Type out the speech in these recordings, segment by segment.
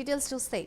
Details చూస్తే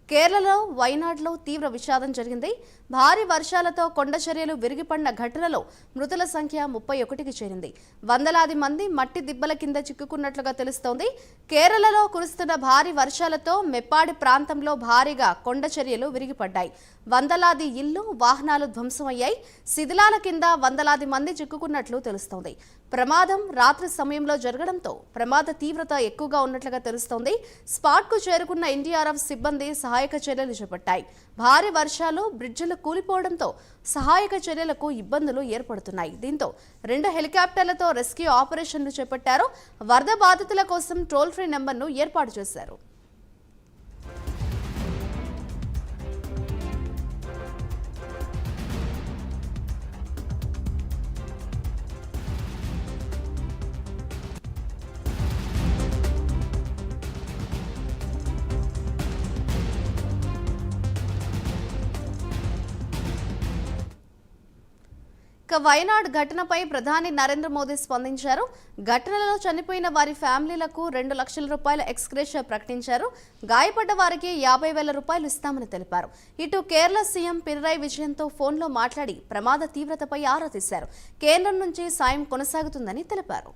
కేరళలో వైనాడ్లో తీవ్ర విషాదం జరిగింది. భారీ వర్షాలతో కొండ చర్యలు విరిగిపడిన ఘటనలో మృతుల సంఖ్య 31కి చేరింది. వందలాది మంది మట్టి దిబ్బల కింద చిక్కుకున్నట్లుగా తెలుస్తోంది. కేరళలో కురుస్తున్న భారీ వర్షాలతో మెప్పాడి ప్రాంతంలో భారీగా కొండ చర్యలు విరిగిపడ్డాయి. వందలాది ఇళ్లు, వాహనాలు ధ్వంసమయ్యాయి. శిథిలాల కింద వందలాది మంది చిక్కుకున్నట్లు తెలుస్తోంది. ప్రమాదం రాత్రి సమయంలో జరగడంతో ప్రమాద తీవ్రత ఎక్కువగా ఉన్నట్లుగా తెలుస్తోంది. స్పాట్కు చేరుకున్న ఎన్డీఆర్ఎఫ్ సిబ్బంది సహాయక చర్యలు చేపట్టాయి. భారీ వర్షాలు, బ్రిడ్జిలు కూలిపోవడంతో సహాయక చర్యలకు ఇబ్బందులు ఏర్పడుతున్నాయి. దీంతో 2 హెలికాప్టర్లతో రెస్క్యూ ఆపరేషన్లు చేపట్టారు. వరద బాధితుల కోసం టోల్ ఫ్రీ నెంబర్ను ఏర్పాటు చేశారు. వైనాడ్ ఘటనపై ప్రధాని నరేంద్ర మోదీ స్పందించారు. ఘటనలో చనిపోయిన వారి ఫ్యామిలీలకు 2 లక్షల రూపాయల ఎక్స్గ్రేషియా ప్రకటించారు. గాయపడ్డ వారికి 50,000 రూపాయలు ఇస్తామని తెలిపారు. ఇటు కేరళ సీఎం పినరాయి విజయన్తో ఫోన్లో మాట్లాడి ప్రమాద తీవ్రతపై ఆరా తీశారు. కేంద్రం నుంచి సాయం కొనసాగుతుందని తెలిపారు.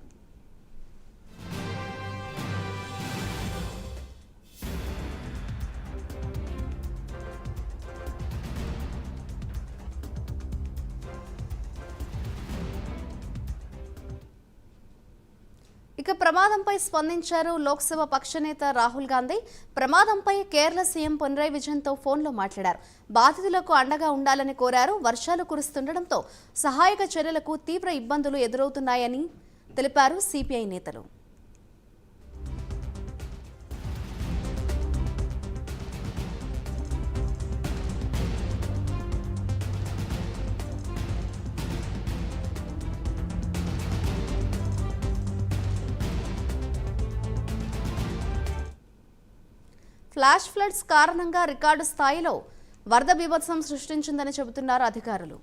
ఇక ప్రమాదంపై స్పందించారు లోక్సభ పక్షనేత రాహుల్ గాంధీ. ప్రమాదంపై కేరళ సీఎం పినరాయి విజయన్తో ఫోన్లో మాట్లాడారు. బాధితులకు అండగా ఉండాలని కోరారు. వర్షాలు కురుస్తుండటంతో సహాయక చర్యలకు తీవ్ర ఇబ్బందులు ఎదురవుతున్నాయని తెలిపారు సిపిఐ నేతలు. ఫ్లాష్ ఫ్లడ్స్ కారణంగా రికార్డు స్థాయిలో వరద బీభత్సం సృష్టించిందని చెబుతున్నారు అధికారులు.